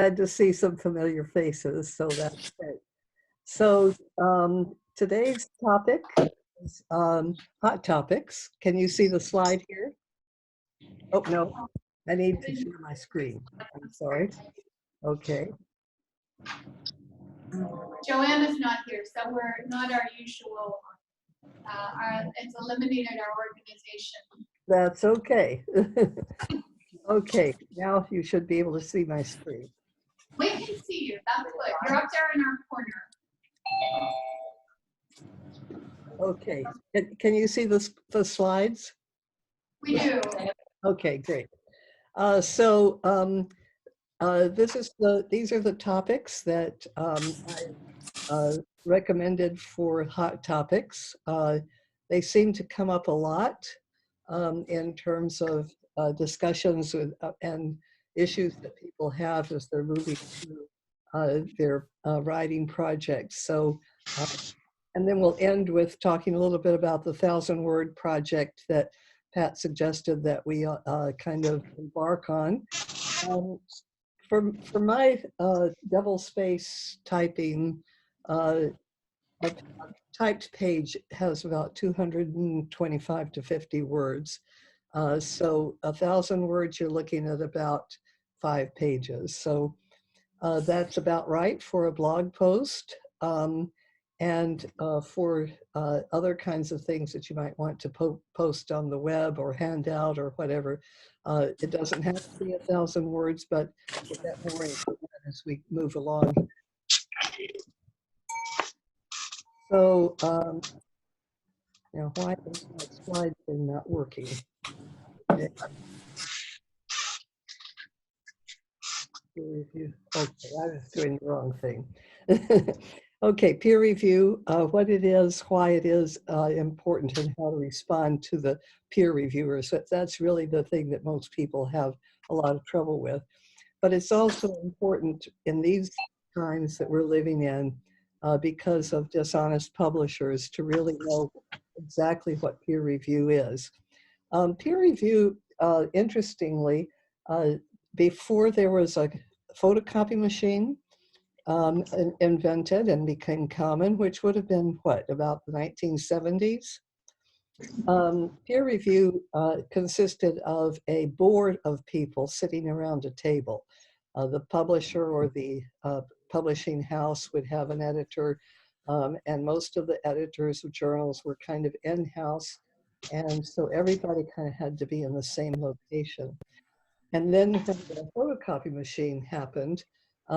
glad to see some familiar faces, so that's great. So today's topic is hot topics. Can you see the slide here? Oh, no, I need to share my screen. I'm sorry. Okay. Joanna's not here, so we're not our usual, it's eliminated our organization. That's okay. Okay, now you should be able to see my screen. We can see you, that's good. You're up there in our corner. Okay, can you see the slides? We do. Okay, great. These are the topics that I recommended for hot topics. They seem to come up a lot in terms of discussions with, and issues that people have as they're moving through their writing projects. So, and then we'll end with talking a little bit about the 1,000-word project that Pat suggested that we kind of embark on. For my double space typing, a typed page has about 225 to 50 words. So 1,000 words, you're looking at about 5 pages. So that's about right for a blog post. And for other kinds of things that you might want to post on the web or hand out or whatever, it doesn't have to be 1,000 words, but we'll get more into that as we move along. So, now why is my slide thing not working? Okay. Peer review. Okay, I was doing the wrong thing. Okay, peer review, what it is, why it is important, and how to respond to the peer reviewers. That's really the thing that most people have a lot of trouble with. But it's also important in these times that we're living in because of dishonest publishers to really know exactly what peer review is. Peer review, interestingly, before there was a photocopy machine invented and became common, which would have been what, about the 1970s? Peer review consisted of a board of people sitting around a table. The publisher or the publishing house would have an editor, and most of the editors of journals were kind of in-house, and so everybody kind of had to be in the same location. And then when the photocopy machine happened,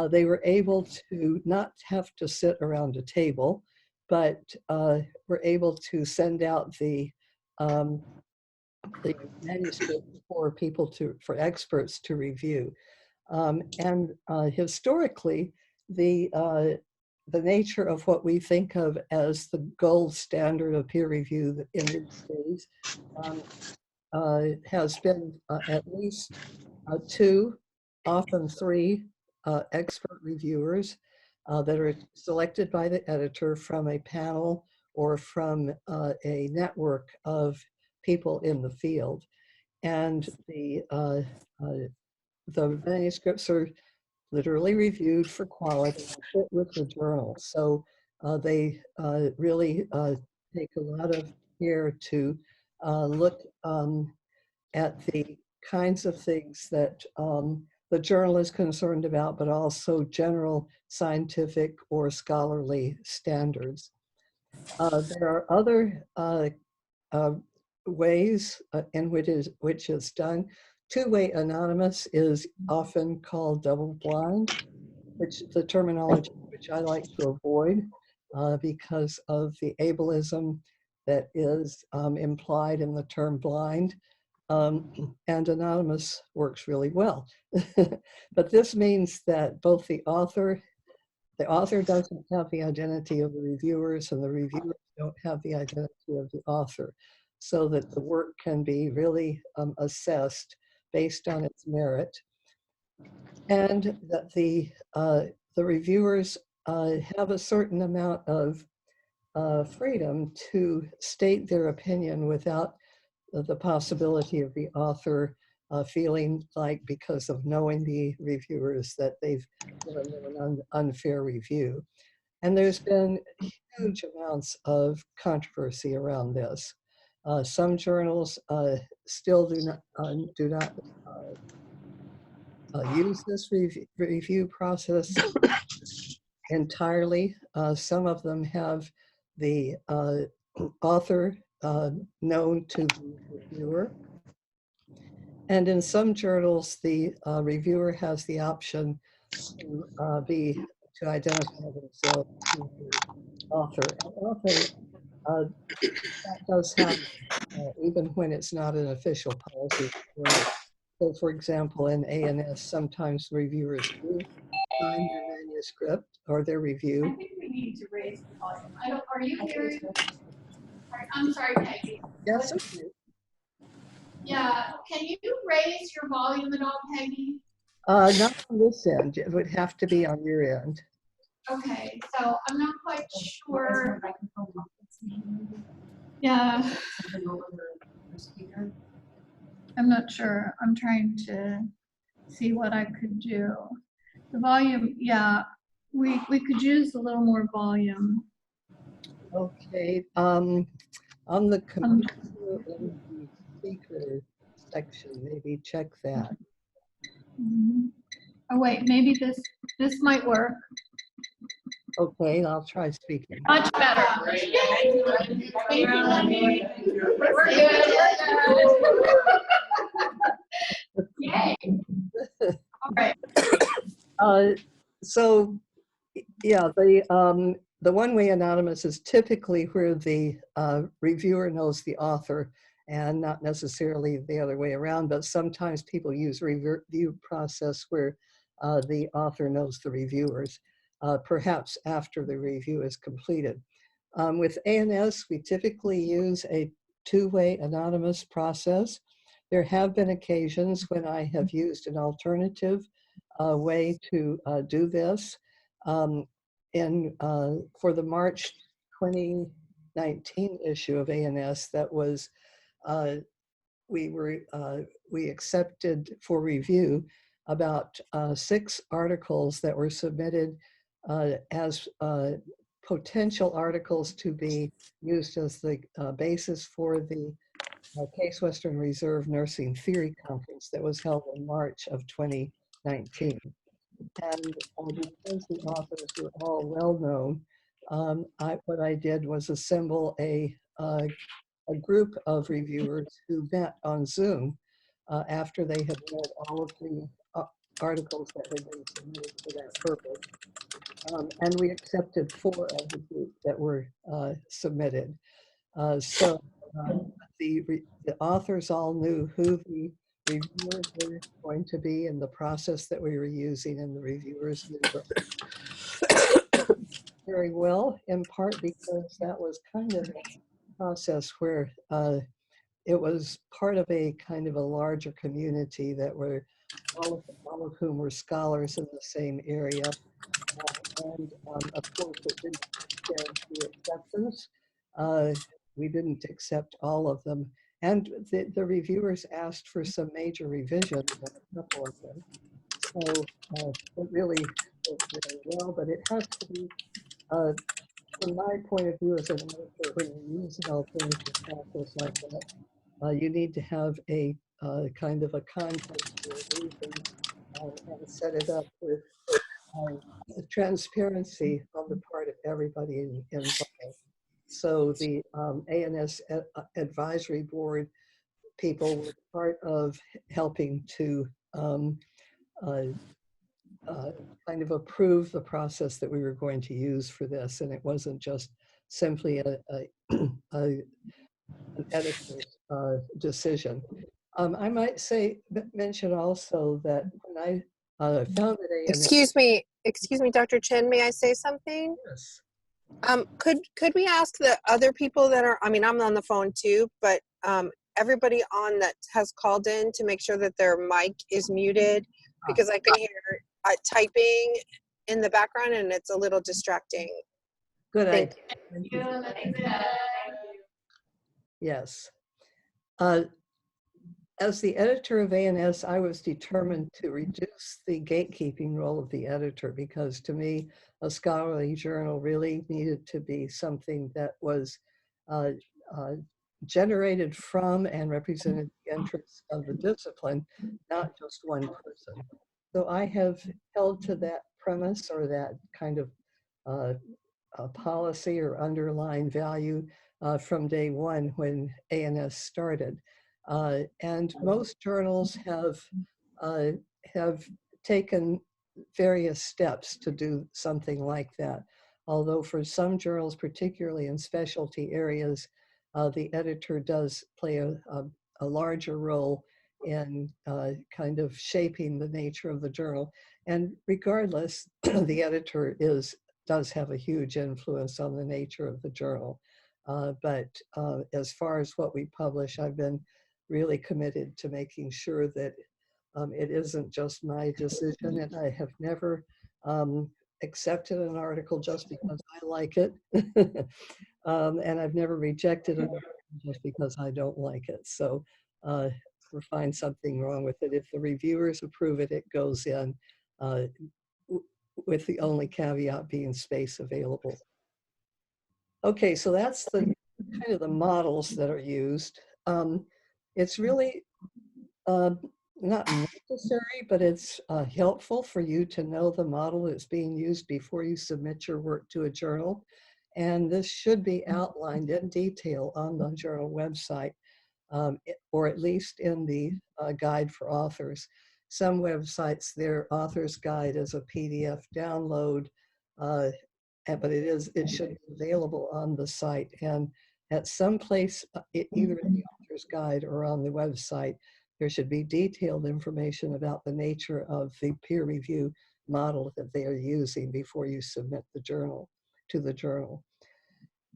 they were able to not have to sit around a table, but were able to send out the manuscript for experts to review. And historically, the nature of what we think of as the gold standard of peer review in these days has been at least 2, often 3 expert reviewers that are selected by the editor from a panel or from a network of people in the field. And the manuscripts are literally reviewed for quality and fit with the journal. So they really take a lot of care to look at the kinds of things that the journal is concerned about, but also general scientific or scholarly standards. There are other ways in which it's done. Two-way anonymous is often called double-blind, which the terminology which I like to avoid because of the ableism that is implied in the term blind. And anonymous works really well. But this means that both the author doesn't have the identity of the reviewers, and the reviewers don't have the identity of the author, so that the work can be really assessed based on its merit, and that the reviewers have a certain amount of freedom to state their opinion without the possibility of the author feeling like because of knowing the reviewers that they've given them an unfair review. And there's been huge amounts of controversy around this. Some journals still do not use this review process entirely. Some of them have the author known to the reviewer. And in some journals, the reviewer has the option to identify themselves as the author. And often that does happen, even when it's not an official policy. So, for example, in ANS, sometimes reviewers do sign their manuscript or their I review. think we need to raise the volume. Are you hearing? I'm sorry, Peggy. Yes, okay. Yeah, can you raise your volume at all, Peggy? Not on this end. It would have to be on your end. Okay, so I'm not quite sure. Yeah. I'm not sure. I'm trying to see what I could do. The volume, yeah, we could use a little more volume. Okay. On the computer in the speaker section, maybe check that. Oh wait, maybe this might work. Okay, I'll try speaking. Much better. Yay. Thank you, Lenny. We're good. Yay. All right. So, yeah, the one-way anonymous is typically where the reviewer knows the author and not necessarily the other way around, but sometimes people use review process where the author knows the reviewers, perhaps after the review is completed. With ANS, we typically use a two-way anonymous process. There have been occasions when I have used an alternative way to do this. For the March 2019 issue of ANS, that was we accepted for review about 6 articles that were submitted as potential articles to be used as the basis for the Case Western Reserve Nursing Theory Conference that was held in March of 2019. And because the authors were all well known, what I did was assemble a group of reviewers who met on Zoom after they had read all of the articles that had been submitted for that purpose. And we accepted 4 of the group that were submitted. So the authors all knew who the reviewers were going to be and the process that we were using, and the reviewers knew very well, in part because that was kind of a process where it was part of a kind of a larger community that were all of whom were scholars in the same area. And of course, it didn't guarantee acceptance. We didn't accept all of them. And the reviewers asked for some major revisions on a couple of them. So it really worked very well, but it has to be, from my point of view as an editor, when you use an alternative process like that, you need to have a kind of a context for a reason and set it up with transparency on the part of everybody involved. So the ANS advisory board people were part of helping to kind of approve the process that we were going to use for this. And it wasn't just simply an editor's decision. I might mention also that when I found that ANS. Excuse me, Dr. Chen, may I say something? Yes. Could we ask the other people that are, I mean, I'm on the phone too, but everybody on that has called in to make sure that their mic is muted, because I can hear typing in the background and it's a little distracting. Good idea. Thank you. Thank you. Yes. as the editor of ANS, I was determined to reduce the gatekeeping role of the editor because to me, a scholarly journal really needed to be something that was uh, uh, generated from and represented the interests of the discipline, not just one person. So I have held to that premise or that kind of uh, policy or underlying value from day one when ANS started. And most journals uh, have taken various steps to do something like that. Although for some journals, particularly in specialty areas, the editor does play a larger role in kind of shaping the nature of the journal. And regardless, the editor does have a huge influence on the nature of the journal. But as far as what we publish, I've been really committed to making sure that it isn't just my decision, and I have never accepted an article just because I like it. And I've never rejected an article just because I don't like it. So if we find something wrong with it, if the reviewers approve it, it goes in uh, with the only caveat being space available. Okay, so that's the kind of the models that are used. It's really not necessary, but it's helpful for you to know the model that's being used before you submit your work to a journal. And this should be outlined in detail on the journal website, or at least in the guide for authors. Some websites, their author's guide is a PDF download, but it should be available on the site. And at some place, either in the author's guide or on the website, there should be detailed information about the nature of the peer review model that they are using before you submit the journal to the journal.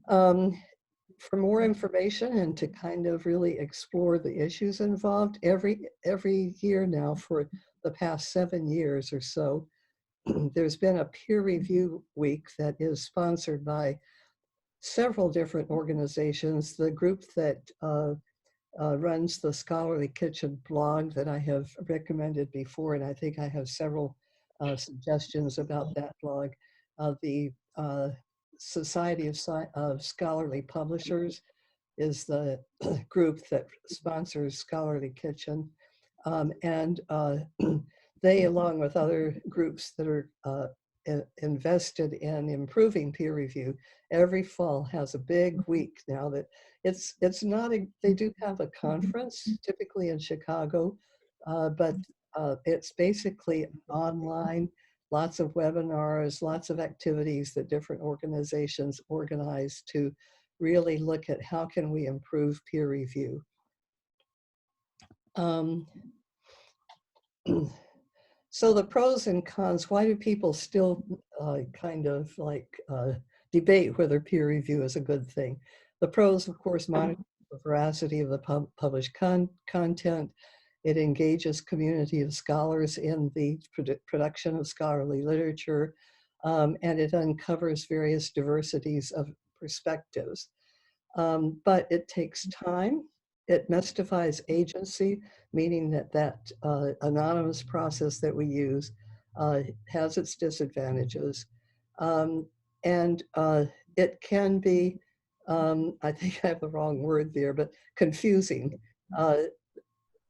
For more information and to kind of really explore the issues involved, every year now for the past 7 years or so, there's been a peer review week that is sponsored by several different organizations. The group that runs the Scholarly Kitchen blog that I have recommended before, and I think I have several suggestions about that blog. The Society of Scholarly Publishers is the group that sponsors Scholarly Kitchen. And they, along with other groups that are invested in improving peer review, every fall has a big week now that it's not they do have a conference typically in Chicago, but it's basically online, lots of webinars, lots of activities that different organizations organize to really look at how can we improve peer review. So the pros and cons, why do people still kind of like debate whether peer review is a good thing? The pros, of course, monitor the veracity of the published content. It engages community of scholars in the production of scholarly literature, and it uncovers various diversities of perspectives. But it takes time. It mystifies agency, meaning that anonymous process that we use has its disadvantages. And it can be, I think I have the wrong word there, but confusing.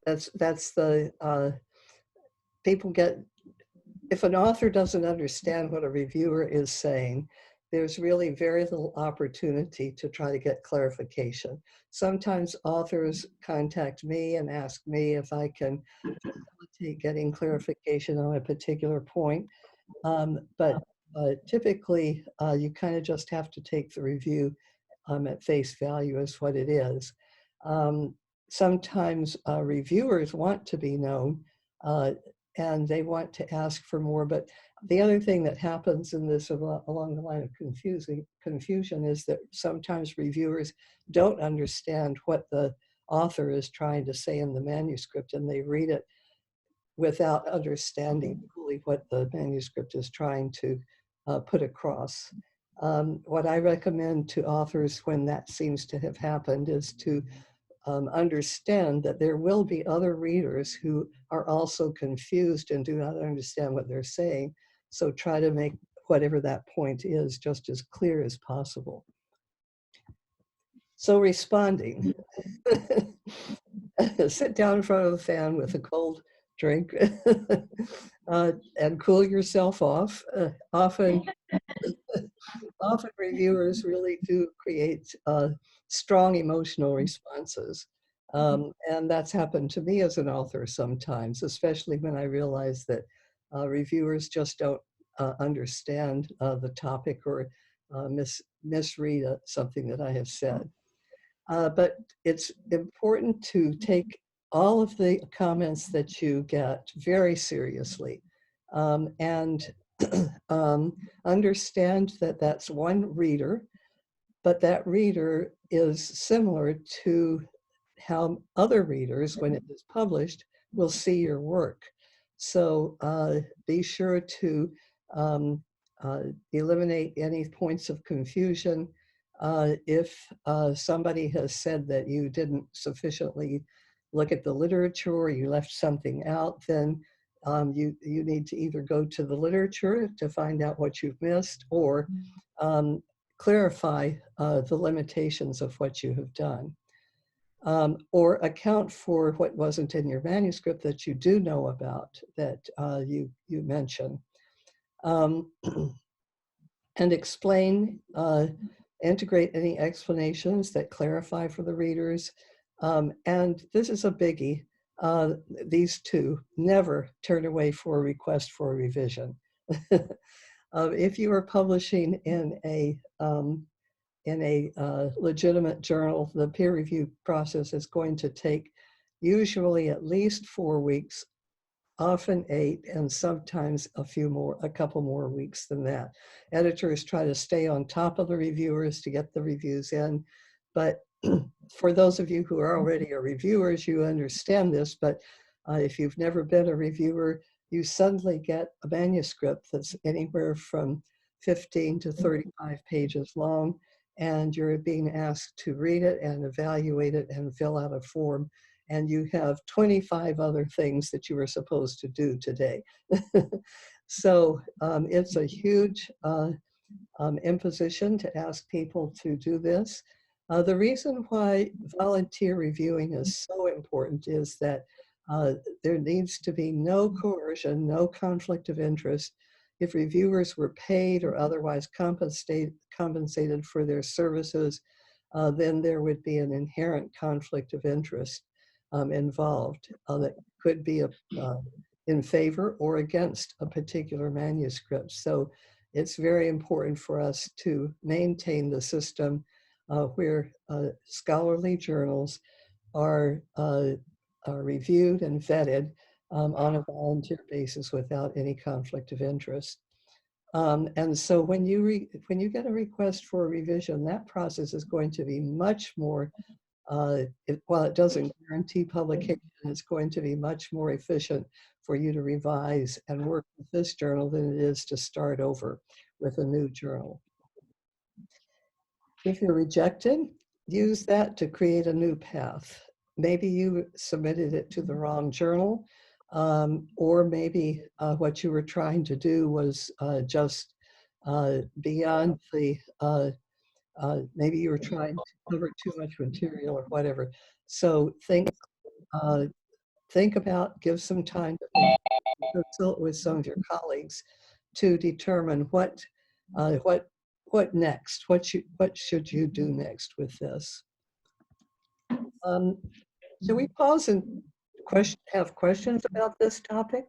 That's the, people get, if an author doesn't understand what a reviewer is saying, there's really very little opportunity to try to get clarification. Sometimes authors contact me and ask me if I can facilitate getting clarification on a particular point. But typically, you kind of just have to take the review at face value as what it is. Sometimes reviewers want to be known and they want to ask for more, but the other thing that happens in this along the line of confusion is that sometimes reviewers don't understand what the author is trying to say in the manuscript, and they read it without understanding fully what the manuscript is trying to put across. What I recommend to authors when that seems to have happened is to understand that there will be other readers who are also confused and do not understand what they're saying. So try to make whatever that point is just as clear as possible. So responding, sit down in front of the fan with a cold drink and cool yourself off. Often reviewers really do create strong emotional responses. And that's happened to me as an author sometimes, especially when I realize that reviewers just don't understand the topic or misread something that I have said. But it's important to take all of the comments that you get very seriously and understand that that's one reader, but that reader is similar to how other readers, when it is published, will see your work. So be sure to eliminate any points of confusion. If somebody has said that you didn't sufficiently look at the literature or you left something out, then you need to either go to the literature to find out what you've missed or clarify the limitations of what you have done. Or account for what wasn't in your manuscript that you do know about that you mention. And explain, integrate any explanations that clarify for the readers. And this is a biggie. These two, never turn away for a request for a revision. If you are publishing in a legitimate journal, the peer review process is going to take usually at least 4 weeks, often 8, and sometimes a couple more weeks than that. Editors try to stay on top of the reviewers to get the reviews in, but for those of you who are already reviewers, you understand this, but if you've never been a reviewer, you suddenly get a manuscript that's anywhere from 15 to 35 pages long, and you're being asked to read it and evaluate it and fill out a form, and you have 25 other things that you were supposed to do today. So it's a huge imposition to ask people to do this. The reason why volunteer reviewing is so important is that there needs to be no coercion, no conflict of interest. If reviewers were paid or otherwise compensated for their services, then there would be an inherent conflict of interest involved that could be in favor or against a particular manuscript. So it's very important for us to maintain the system where scholarly journals are reviewed and vetted on a volunteer basis without any conflict of interest. And so when you get a request for a revision, that process is going to be much more, while it doesn't guarantee publication, it's going to be much more efficient for you to revise and work with this journal than it is to start over with a new journal. If you're rejected, use that to create a new path. Maybe you submitted it to the wrong journal, or maybe what you were trying to do was just beyond the, maybe you were trying to cover too much material or whatever. So think about, give some time to consult with some of your colleagues to determine what next, what should you do next with this. Should we pause and have questions about this topic?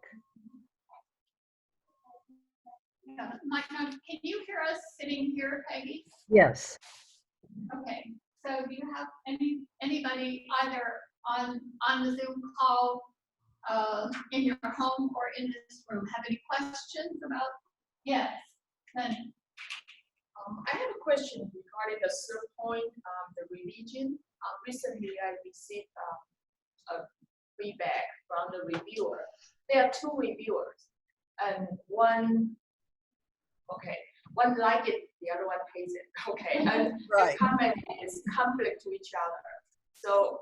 Yeah, can you hear us sitting here, Peggy? Yes. Okay, so do you have anybody either on the Zoom call in your home or in this room have any questions about? Yes, Penny. I have a question regarding the third point, the religion. Recently, I received a feedback from the reviewer. There are 2 reviewers, and one liked it, the other one hates it. Okay, and right. the comment is conflict to each other. So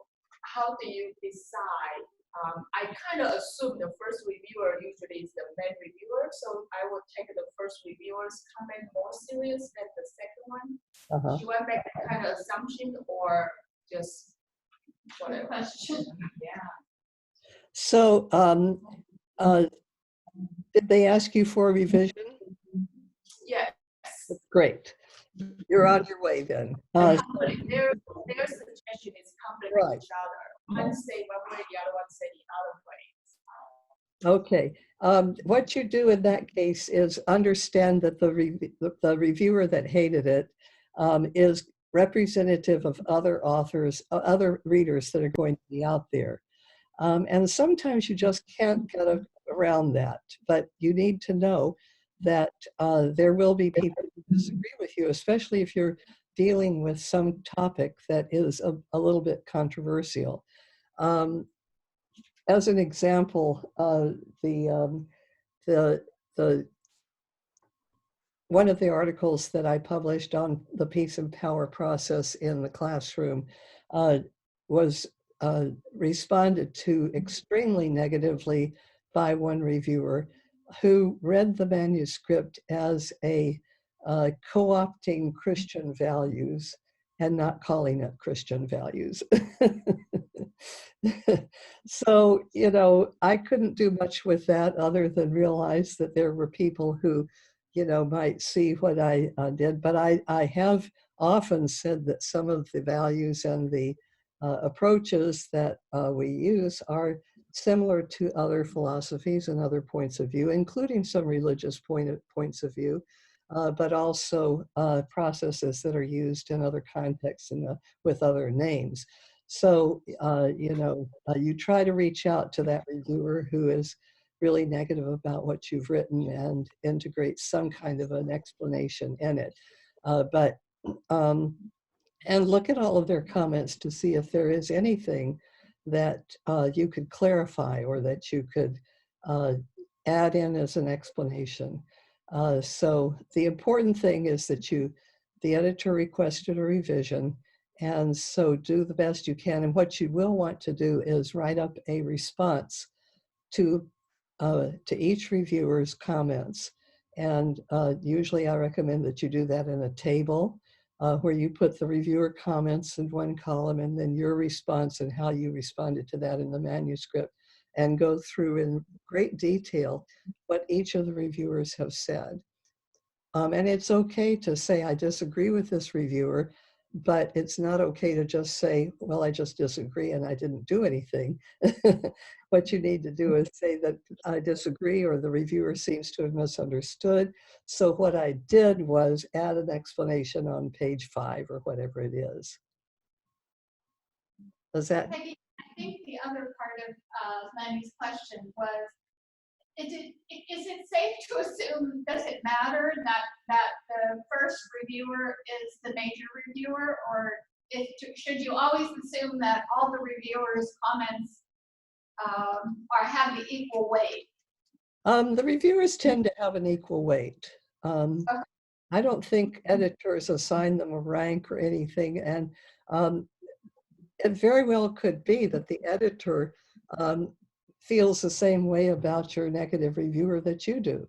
how do you decide? I kind of assume the first reviewer usually is the main reviewer, so I would take the first reviewer's comment more serious than the second one. Uh-huh. Should I make that kind of assumption or just Good whatever? question. Yeah. So, did they ask you for a revision? Yes. Great. You're on your way then. Their suggestion is conflict with Right. each other. One say one way, the other one say the other way. Okay. What you do in that case is understand that the reviewer that hated it is representative of other authors, other readers that are going to be out there. And sometimes you just can't get around that, but you need to know that there will be people who disagree with you, especially if you're dealing with some topic that is a little bit controversial. As an example, the one of the articles that I published on the peace and power process in the classroom was responded to extremely negatively by one reviewer who read the manuscript as a co-opting Christian values and not calling it Christian values. So, you know, I couldn't do much with that other than realize that there were people who, you know, might see what I did. But I have often said that some of the values and the approaches that we use are similar to other philosophies and other points of view, including some religious points of view, but also processes that are used in other contexts and with other names. So, you know, you try to reach out to that reviewer who is really negative about what you've written and integrate some kind of an explanation in it. And look at all of their comments to see if there is anything that you could clarify or that you could add in as an explanation. So the important thing is that the editor requested a revision, and so do the best you can. And what you will want to do is write up a response to each reviewer's comments. And usually I recommend that you do that in a table where you put the reviewer comments in one column and then your response and how you responded to that in the manuscript, and go through in great detail what each of the reviewers have said. And it's okay to say, I disagree with this reviewer, but it's not okay to just say, well, I just disagree and I didn't do anything. What you need to do is say that I disagree, or the reviewer seems to have misunderstood. So what I did was add an explanation on page 5 or whatever it is. Does that? Peggy, I think the other part of Lanny's question was, is it safe to assume, does it matter that the first reviewer is the major reviewer, or should you always assume that all the reviewers' comments have the equal weight? The reviewers tend to have an equal weight. Okay. I don't think editors assign them a rank or anything, and it very well could be that the editor feels the same way about your negative reviewer that you do.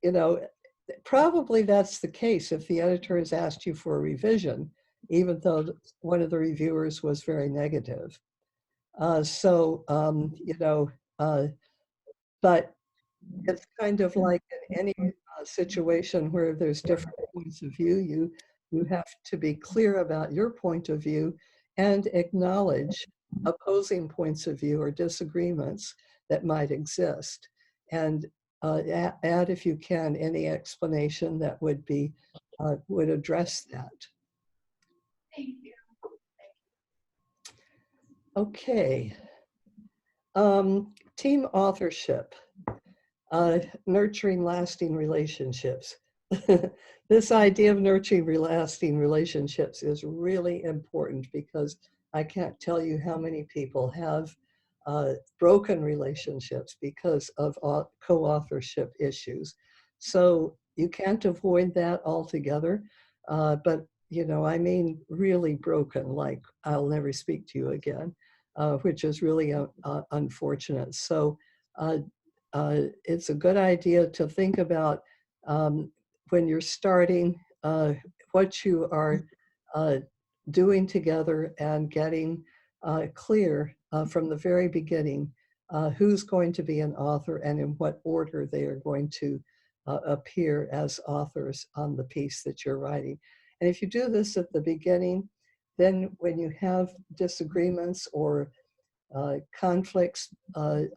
You know, probably that's the case if the editor has asked you for a revision, even though one of the reviewers was very negative. You know, but it's kind of like in any situation where there's different points of view, you have to be clear about your point of view and acknowledge opposing points of view or disagreements that might exist. And add, if you can, any explanation that would address that. Thank you. Okay. Team authorship, nurturing lasting relationships. This idea of nurturing lasting relationships is really important, because I can't tell you how many people have broken relationships because of co-authorship issues. So you can't avoid that altogether, but you know, I mean, really broken, like I'll never speak to you again, which is really unfortunate. So it's a good idea to think about when you're starting what you are uh, doing together and getting clear from the very beginning who's going to be an author and in what order they are going to appear as authors on the piece that you're writing. And if you do this at the beginning, then when you have disagreements or conflicts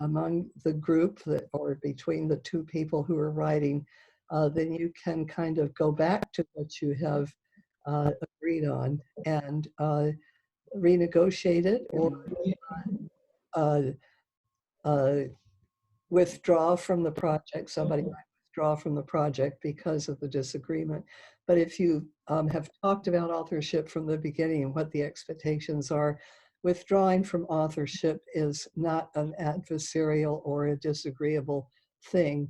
among the group that, or between the two people who are writing, then you can kind of go back to what you have agreed on and renegotiate it or uh, uh, withdraw from the project. Somebody might withdraw from the project because of the disagreement. But if you have talked about authorship from the beginning and what the expectations are, withdrawing from authorship is not an adversarial or a disagreeable thing,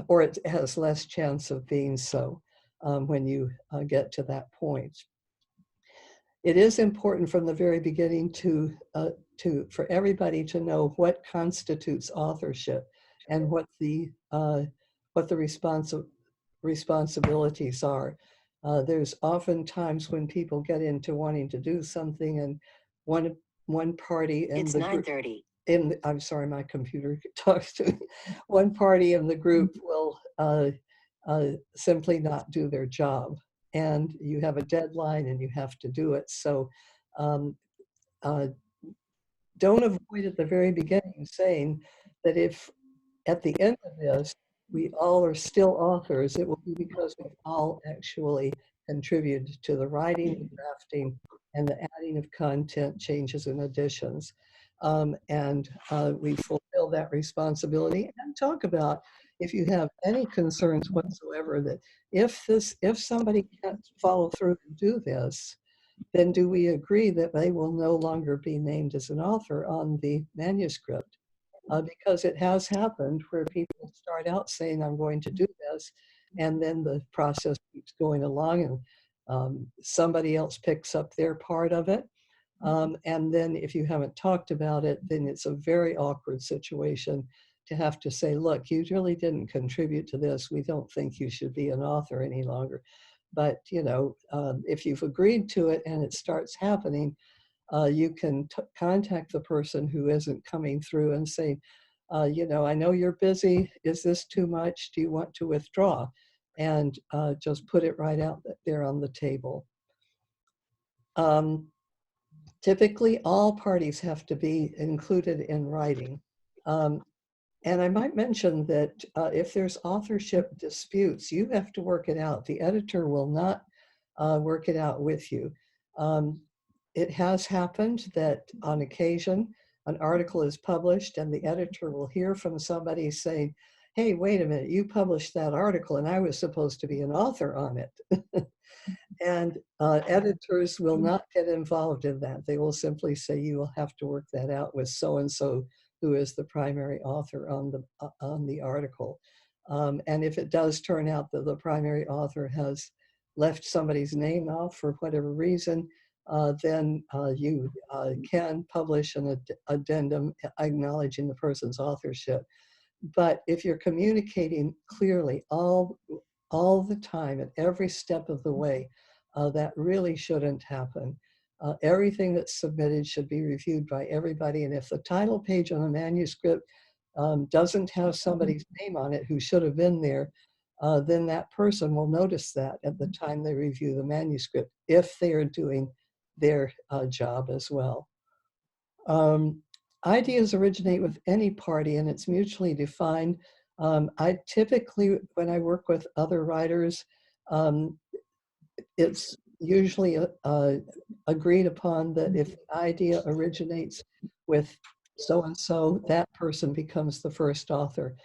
or it has less chance of being so when you get to that point. It is important from the very beginning for everybody to know what constitutes authorship and what the responsibilities are. There's often times when people get into wanting to do something, and one party in It's the 9:30. I'm sorry, my computer talks to me. One party in the group will simply not do their job, and you have a deadline and you have to do it. So um, uh, don't avoid at the very beginning saying that if at the end of this we all are still authors, it will be because we've all actually contributed to the writing, the drafting, and the adding of content, changes, and additions. And we fulfill that responsibility and talk about if you have any concerns whatsoever that if somebody can't follow through and do this, then do we agree that they will no longer be named as an author on the manuscript? Because it has happened where people start out saying, I'm going to do this, and then the process keeps going along and somebody else picks up their part of it. And then if you haven't talked about it, then it's a very awkward situation to have to say, look, you really didn't contribute to this. We don't think you should be an author any longer. But, you know, if you've agreed to it and it starts happening, you can contact the person who isn't coming through and say, you know, I know you're busy. Is this too much? Do you want to withdraw? And just put it right out there on the table. Typically, all parties have to be included in writing. And I might mention that if there's authorship disputes, you have to work it out. The editor will not work it out with you. It has happened that on occasion, an article is published and the editor will hear from somebody saying, hey, wait a minute, you published that article and I was supposed to be an author on it. And editors will not get involved in that. They will simply say, you will have to work that out with so-and-so who is the primary author on the article. And if it does turn out that the primary author has left somebody's name off for whatever reason, then you can publish an addendum acknowledging the person's authorship. But if you're communicating clearly all the time at every step of the way, that really shouldn't happen. Everything that's submitted should be reviewed by everybody. And if the title page on a manuscript doesn't have somebody's name on it who should have been there, then that person will notice that at the time they review the manuscript, if they are doing their job as well. Ideas originate with any party and it's mutually defined. I typically, when I work with other writers, it's usually agreed upon that if the idea originates with so-and-so, that person becomes the first author.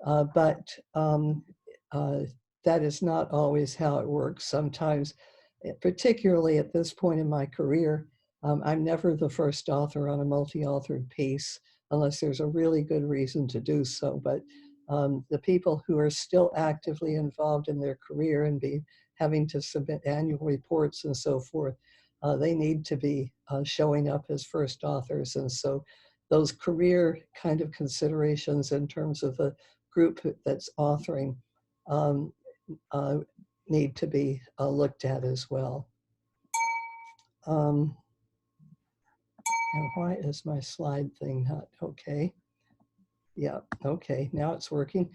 But that is not always how it works. Sometimes, particularly at this point in my career, I'm never the first author on a multi-authored piece unless there's a really good reason to do so. But The people who are still actively involved in their career and be having to submit annual reports and so forth, they need to be showing up as first authors. And so those career kind of considerations in terms of the group that's authoring um, need to be looked at as well. And why is my slide thing not okay? Yeah, okay, now it's working.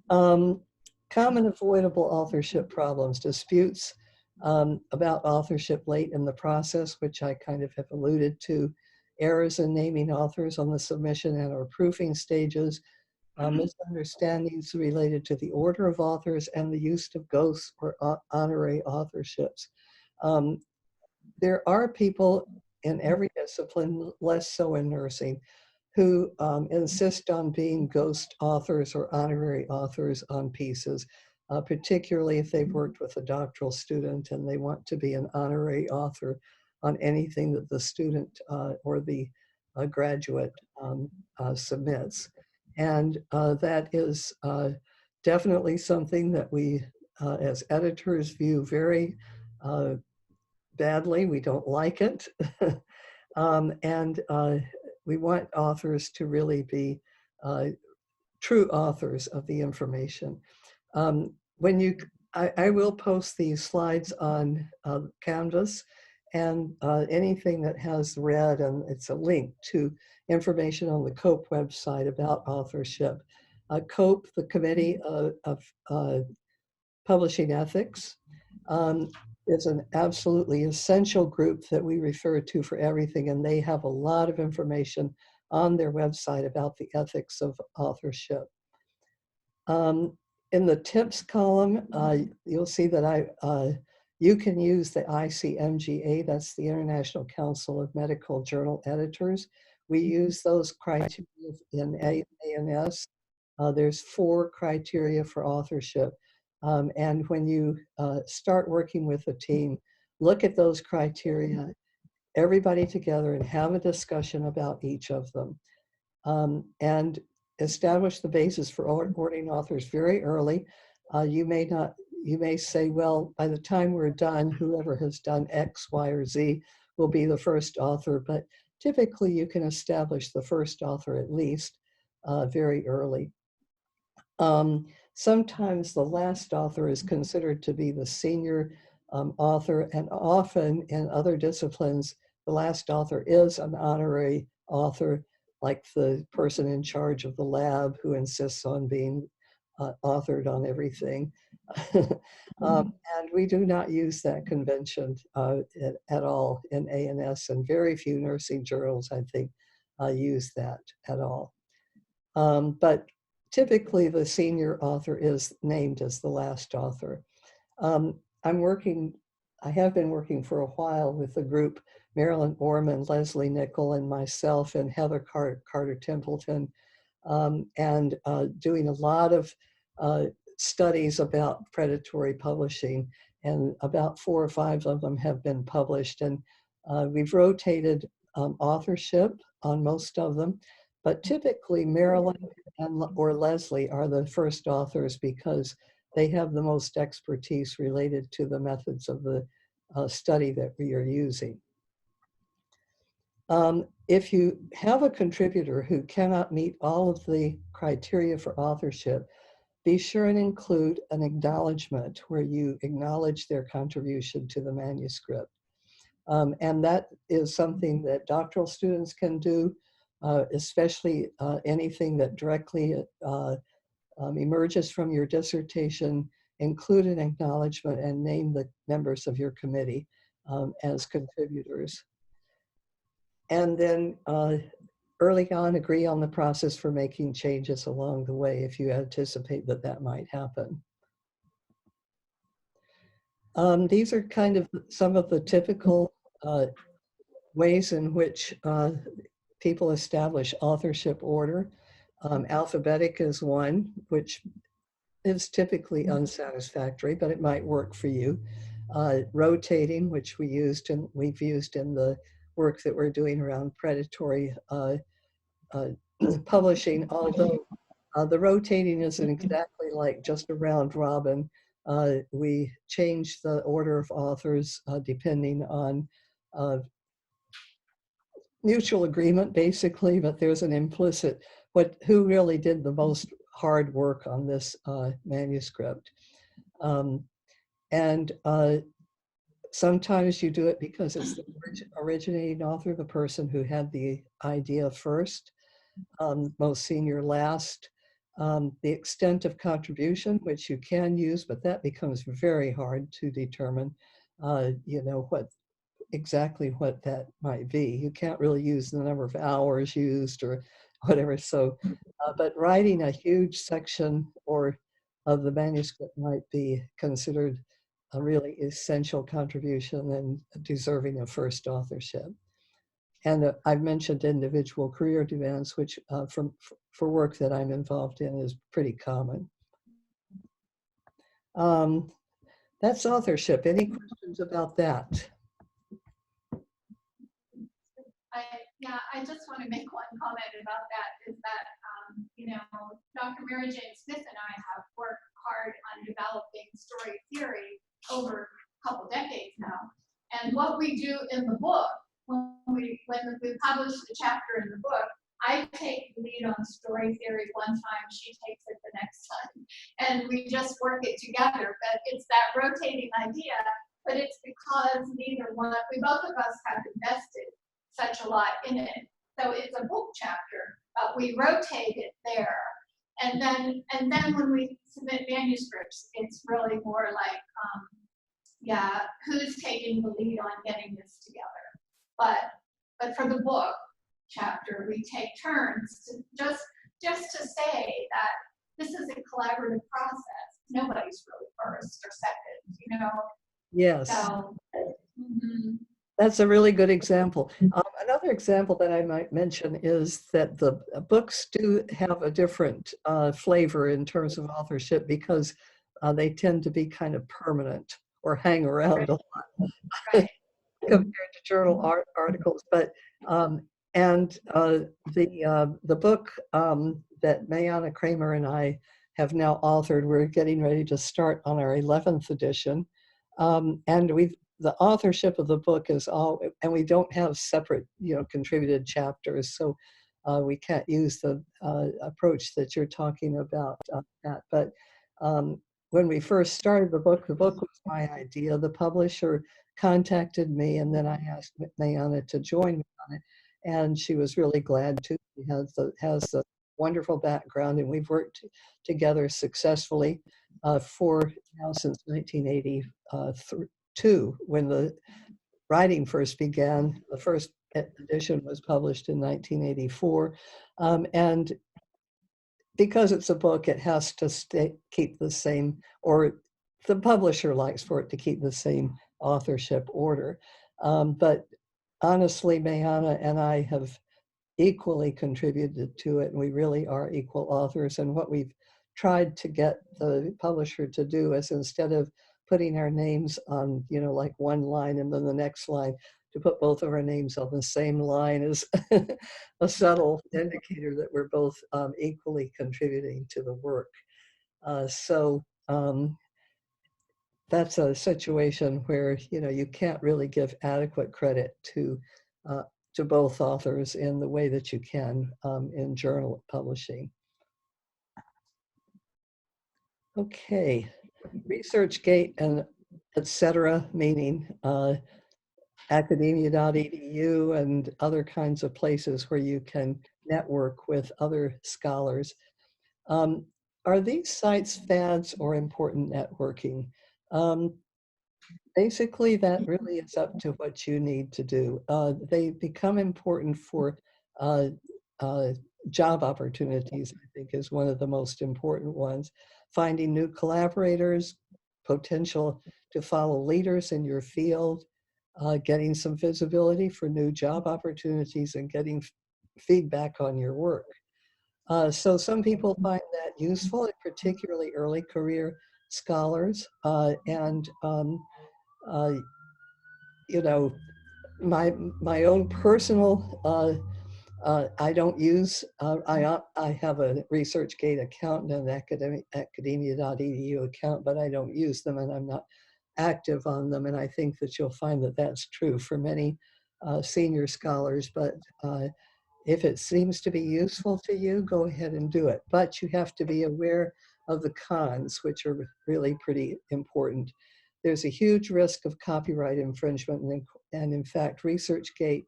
Common avoidable authorship problems, disputes about authorship late in the process, which I kind of have alluded to, errors in naming authors on the submission and or proofing stages, misunderstandings related to the order of authors and the use of ghosts or honorary authorships. There are people in every discipline, less so in nursing, who insist on being ghost authors or honorary authors on pieces, particularly if they've worked with a doctoral student and they want to be an honorary author on anything that the student or the graduate submits. And that is definitely something that we as editors view very badly. We don't like it. And we want authors to really be true authors of the information. I will post these slides on Canvas, and anything that has red, and it's a link to information on the COPE website about authorship. COPE, the Committee of Publishing Ethics, is an absolutely essential group that we refer to for everything, and they have a lot of information on their website about the ethics of authorship. In the tips column, you'll see that you can use the ICMGA, that's the International Council of Medical Journal Editors. We use those criteria in ANS. There's 4 criteria for authorship. And when you start working with a team, look at those criteria, everybody together, and have a discussion about each of them. And establish the basis for onboarding authors very early. You may say, well, by the time we're done, whoever has done X, Y, or Z will be the first author, but typically you can establish the first author at least very early. Sometimes the last author is considered to be the senior author, and often in other disciplines, the last author is an honorary author, like the person in charge of the lab who insists on being authored on everything. And we do not use that convention at all in ANS, and very few nursing journals, I think, use that at all. But typically the senior author is named as the last author. I have been working for a while with the group, Marilyn Orman, Leslie Nickel, and myself, and Heather Carter Templeton, and doing a lot of studies about predatory publishing, and about 4 or 5 of them have been published. And we've rotated authorship on most of them, but typically Marilyn or Leslie are the first authors because they have the most expertise related to the methods of the study that we are using. If you have a contributor who cannot meet all of the criteria for authorship, be sure and include an acknowledgement where you acknowledge their contribution to the manuscript. And that is something that doctoral students can do, especially anything that directly emerges from your dissertation. Include an acknowledgement and name the members of your committee as contributors. And then early on, agree on the process for making changes along the way if you anticipate that that might happen. These are kind of some of the typical ways in which people establish authorship order. Alphabetic is one, which is typically unsatisfactory, but it might work for you. Rotating, which we've used in the work that we're doing around predatory publishing, although The rotating isn't exactly like just a round robin. We change the order of authors depending on mutual agreement, basically, but there's an implicit who really did the most hard work on this manuscript. And sometimes you do it because it's the originating author, the person who had the idea first, most senior last. The extent of contribution, which you can use, but that becomes very hard to determine, exactly what that might be. You can't really use the number of hours used or whatever. So, but writing a huge section of the manuscript might be considered a really essential contribution and deserving of first authorship. And I've mentioned individual career demands, which for work that I'm involved in is pretty common. That's authorship. Any questions about that? I just want to make one comment about that, is that, Dr. Mary Jane Smith and I have worked hard on developing story theory over a couple decades now. And what we do in the book, when we publish the chapter in the book, I take the lead on story theory one time, she takes it the next time. And we just work it together, but it's that rotating idea, but it's because we both of us have invested such a lot in it. So it's a book chapter, but we rotate it there. And then when we submit manuscripts, it's really more like, who's taking the lead on getting this together? But for the book chapter, we take turns to just to say that this is a collaborative process. Nobody's really first or second, Yes. So, That's a really good example. Another example that I might mention is that the books do have a different flavor in terms of authorship because they tend to be kind of permanent or hang around a lot compared to journal articles. But the book that Mayana Kramer and I have now authored, we're getting ready to start on our 11th edition, and the authorship of the book is and we don't have separate, contributed chapters, so we can't use the approach that you're talking about. But when we first started the book was my idea. The publisher contacted me, and then I asked Mayana to join me on it, and she was really glad to. She has a wonderful background, and we've worked together successfully since 1982, when the writing first began. The first edition was published in 1984, and because it's a book, it has to keep the same, or the publisher likes for it to keep the same authorship order. But honestly, Mayana and I have equally contributed to it, and we really are equal authors. And what we've tried to get the publisher to do is, instead of putting our names on, like one line and then the next line, to put both of our names on the same line is a subtle indicator that we're both equally contributing to the work. So that's a situation where, you can't really give adequate credit to both authors in the way that you can in journal publishing. Okay, ResearchGate and etc., meaning academia.edu and other kinds of places where you can network with other scholars. Are these sites fads or important networking? Basically, that really is up to what you need to do. They become important for job opportunities, I think, is one of the most important ones. Finding new collaborators, potential to follow leaders in your field, getting some visibility for new job opportunities, and getting feedback on your work. So some people find that useful, particularly early career scholars. My own personal I don't use, I have a ResearchGate account and an academia.edu account, but I don't use them and I'm not active on them. And I think that you'll find that that's true for many senior scholars. But if it seems to be useful to you, go ahead and do it. But you have to be aware of the cons, which are really pretty important. There's a huge risk of copyright infringement. And in fact, ResearchGate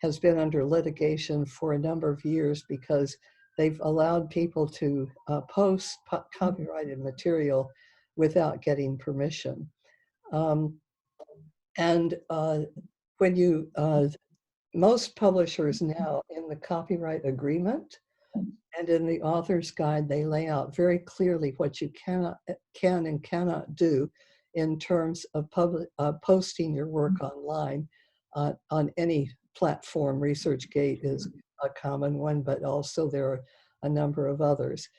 has been under litigation for a number of years because they've allowed people to post copyrighted material without getting permission. And when you, most publishers now in the copyright agreement and in the author's guide, they lay out very clearly what you can and cannot do in terms of posting your work online on any platform. ResearchGate is a common one, but also there are a number of others,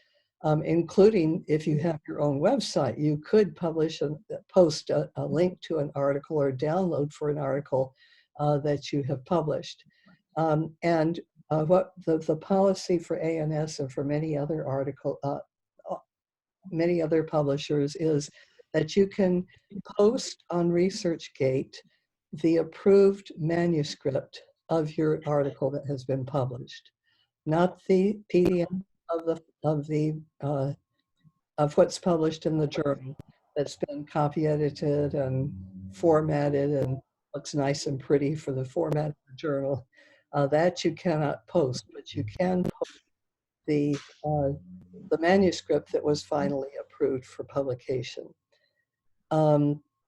including if you have your own website, you could publish and post a link to an article or download for an article that you have published. What the policy for ANS and for many other many other publishers is that you can post on ResearchGate the approved manuscript of your article that has been published, not the PDF of what's published in the journal that's been copy edited and formatted and looks nice and pretty for the format of the journal. That you cannot post, but you can post the manuscript that was finally approved for publication.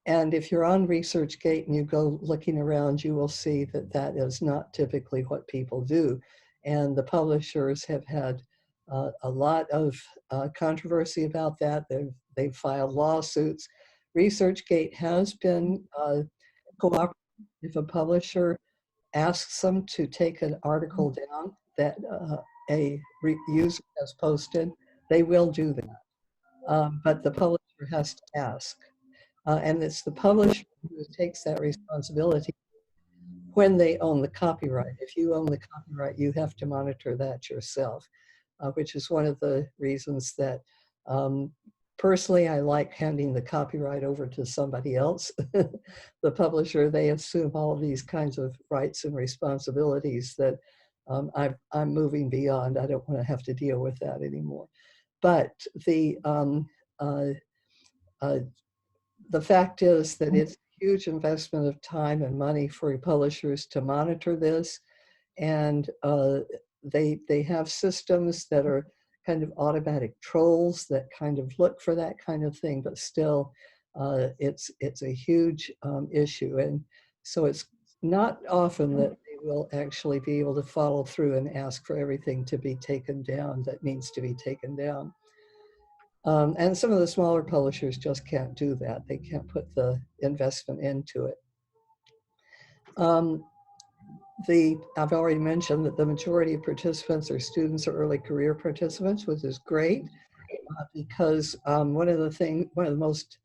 And if you're on ResearchGate and you go looking around, you will see that that is not typically what people do. And the publishers have had a lot of controversy about that. They've filed lawsuits. ResearchGate has been cooperative. If a publisher asks them to take an article down that a user has posted, they will do that. But the publisher has to ask. And it's the publisher who takes that responsibility when they own the copyright. If you own the copyright, you have to monitor that yourself, which is one of the reasons that personally I like handing the copyright over to somebody else. The publisher, they assume all of these kinds of rights and responsibilities that I'm moving beyond. I don't want to have to deal with that anymore. But the fact is that it's a huge investment of time and money for publishers to monitor this. And they have systems that are kind of automatic trolls that kind of look for that kind of thing, but still it's a huge issue. And so it's not often that they will actually be able to follow through and ask for everything to be taken down that needs to be taken down. And some of the smaller publishers just can't do that. They can't put the investment into it. I've already mentioned that the majority of participants are students or early career participants, which is great because one of the most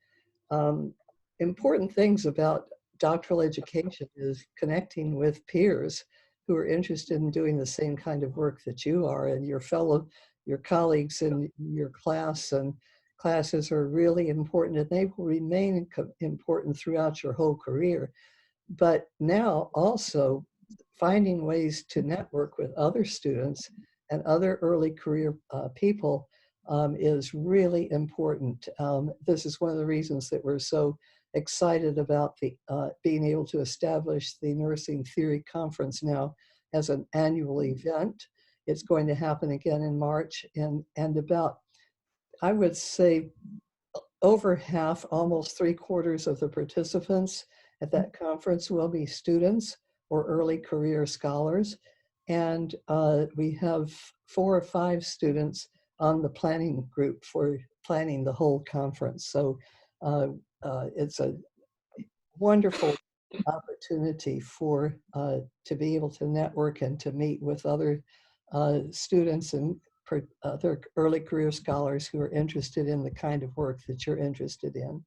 important things about doctoral education is connecting with peers who are interested in doing the same kind of work that you are, and your colleagues in your class and classes are really important, and they will remain important throughout your whole career. But now also finding ways to network with other students and other early career people is really important. This is one of the reasons that we're so excited about being able to establish the Nursing Theory Conference now as an annual event. It's going to happen again in March, and about, I would say, over half, almost 3/4 of the participants at that conference will be students or early career scholars. And we have 4 or 5 students on the planning group for planning the whole conference. So it's a wonderful opportunity to be able to network and to meet with other students and other early career scholars who are interested in the kind of work that you're interested in.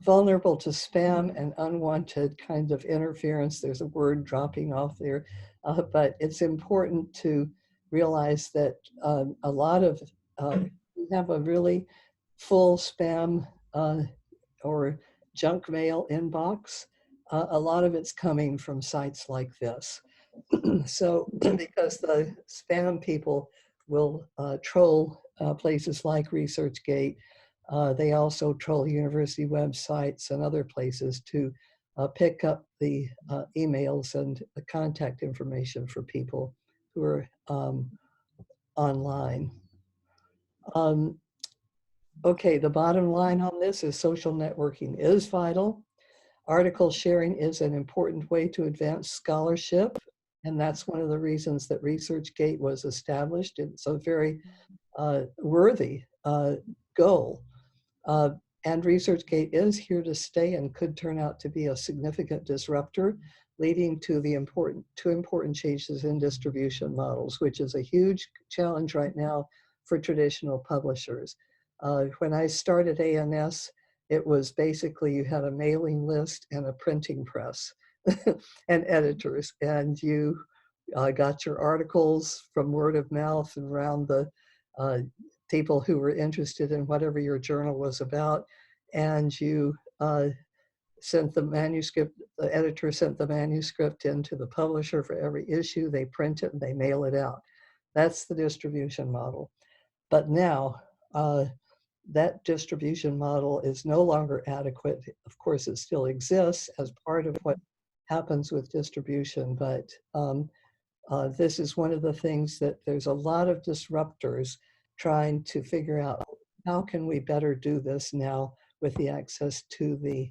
vulnerable to spam and unwanted kind of interference. There's a word dropping off there, but it's important to realize that a lot of we have a really full spam or junk mail inbox. A lot of it's coming from sites like this. So because the spam people will troll places like ResearchGate, they also troll university websites and other places to pick up the emails and the contact information for people who are online. Okay, the bottom line on this is social networking is vital. Article sharing is an important way to advance scholarship, and that's one of the reasons that ResearchGate was established. It's a very worthy goal. And ResearchGate is here to stay and could turn out to be a significant disruptor, leading to two important changes in distribution models, which is a huge challenge right now for traditional publishers. When I started ANS, it was basically you had a mailing list and a printing press and editors, and you got your articles from word of mouth and around the people who were interested in whatever your journal was about, and you sent the manuscript, the editor sent the manuscript into the publisher for every issue, they print it and they mail it out. That's the distribution model. But now, that distribution model is no longer adequate. Of course, it still exists as part of what happens with distribution, but this is one of the things that there's a lot of disruptors trying to figure out how can we better do this now with the access to the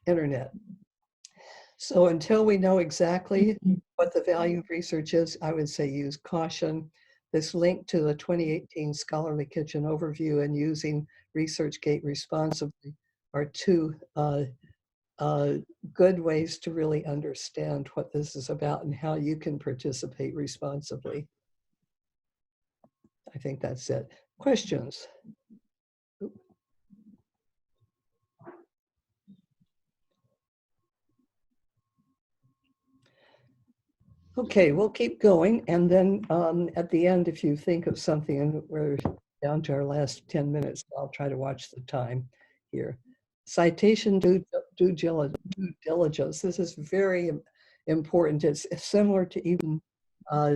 internet. So until we know exactly what the value of research is, I would say use caution. This link to the 2018 Scholarly Kitchen overview and using ResearchGate responsibly are two good ways to really understand what this is about and how you can participate responsibly. I think that's it. Questions? Okay, we'll keep going. And then at the end, if you think of something, and we're down to our last 10 minutes, I'll try to watch the time here. Citation due diligence. This is very important. It's similar to even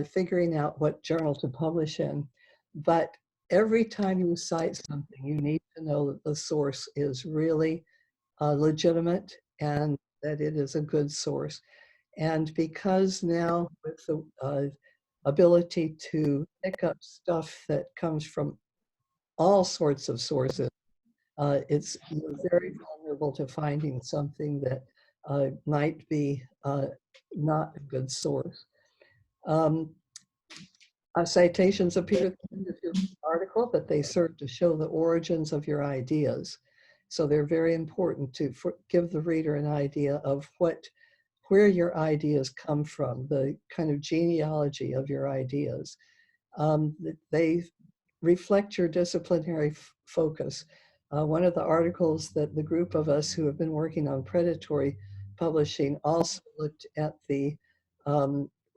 figuring out what journal to publish in. But every time you cite something, you need to know that the source is really legitimate and that it is a good source. And because now with the ability to pick up stuff that comes from all sorts of sources, it's very vulnerable to finding something that might be not a good source. Citations appear at the end of your article, but they serve to show the origins of your ideas. So they're very important to give the reader an idea of where your ideas come from, the kind of genealogy of your ideas. They reflect your disciplinary focus. One of the articles that the group of us who have been working on predatory publishing also looked at the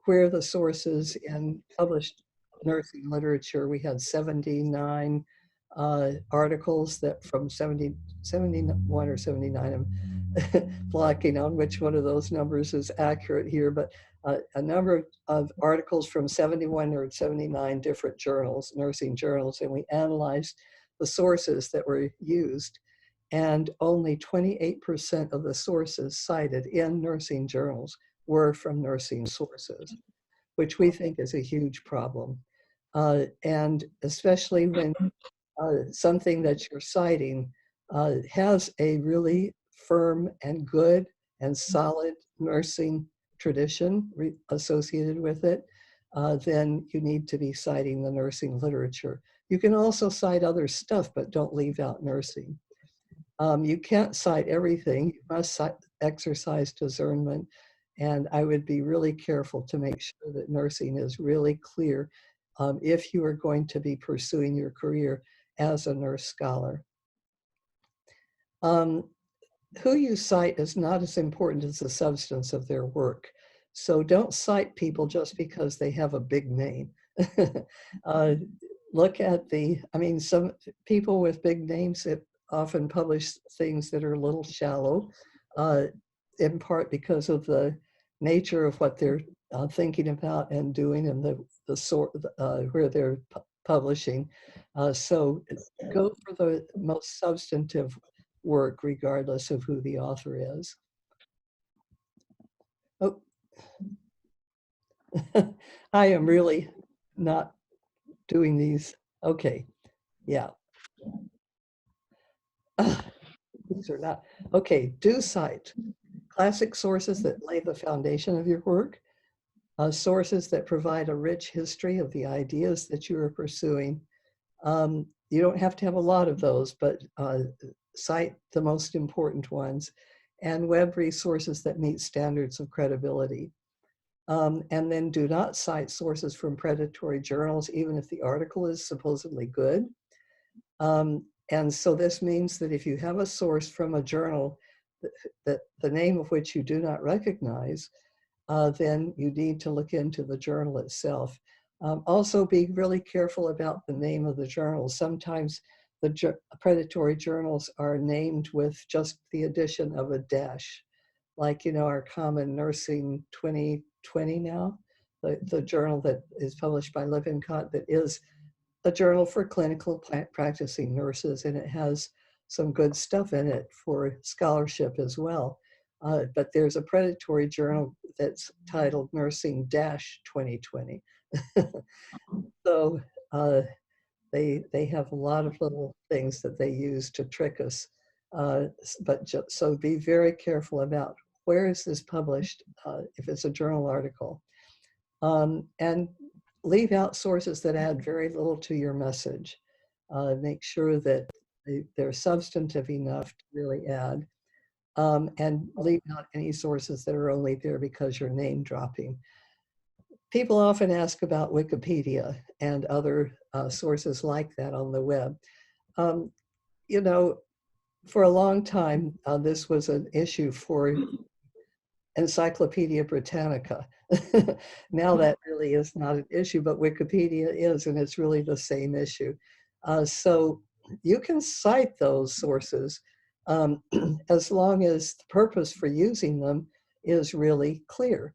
where the sources in published nursing literature. We had 79 articles that from 71 or 79, I'm blocking on which one of those numbers is accurate here, but a number of articles from 71 or 79 different journals, nursing journals, and we analyzed the sources that were used, and only 28% of the sources cited in nursing journals were from nursing sources, which we think is a huge problem. And especially when something that you're citing has a really firm and good and solid nursing tradition associated with it, then you need to be citing the nursing literature. You can also cite other stuff, but don't leave out nursing. You can't cite everything. You must exercise discernment. And I would be really careful to make sure that nursing is really clear if you are going to be pursuing your career as a nurse scholar. Who you cite is not as important as the substance of their work. So don't cite people just because they have a big name. Look at some people with big names that often publish things that are a little shallow, in part because of the nature of what they're thinking about and doing and the sort where they're publishing. So go for the most substantive work regardless of who the author is. Oh, I am really not doing these. Okay, yeah. These are not, okay, do cite classic sources that lay the foundation of your work, sources that provide a rich history of the ideas that you are pursuing. You don't have to have a lot of those, but cite the most important ones, and web resources that meet standards of credibility. And then do not cite sources from predatory journals, even if the article is supposedly good. And so this means that if you have a source from a journal that the name of which you do not recognize, then you need to look into the journal itself. Also be really careful about the name of the journal. Sometimes the predatory journals are named with just the addition of a dash, like, our Common Nursing 2020 now, the journal that is published by Lippincott, that is a journal for clinical practicing nurses, and it has some good stuff in it for scholarship as well. But there's a predatory journal that's titled Nursing-2020. So they have a lot of little things that they use to trick us. So be very careful about where is this published, if it's a journal article. And leave out sources that add very little to your message. Make sure that they're substantive enough to really add. And leave out any sources that are only there because you're name dropping. People often ask about Wikipedia and other sources like that on the web. For a long time, this was an issue for Encyclopedia Britannica. Now that really is not an issue, but Wikipedia is, and it's really the same issue. So you can cite those sources as long as the purpose for using them is really clear.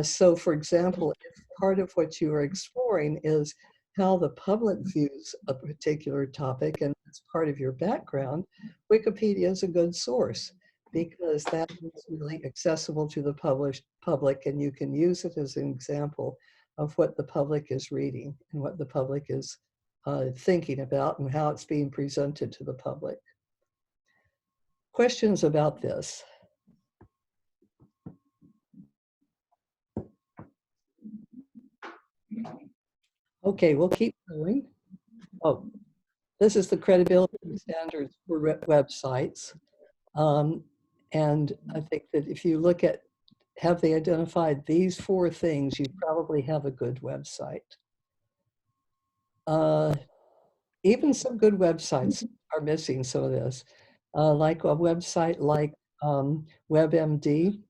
So for example, if part of what you are exploring is how the public views a particular topic and it's part of your background, Wikipedia is a good source, because that is really accessible to the public, and you can use it as an example of what the public is reading and what the public is thinking about and how it's being presented to the public. Questions about this? Okay, we'll keep going. Oh, this is the credibility standards for websites. And I think that if you look at, have they identified these 4 things, you probably have a good website. Even some good websites are missing some of this. Like a website like WebMD,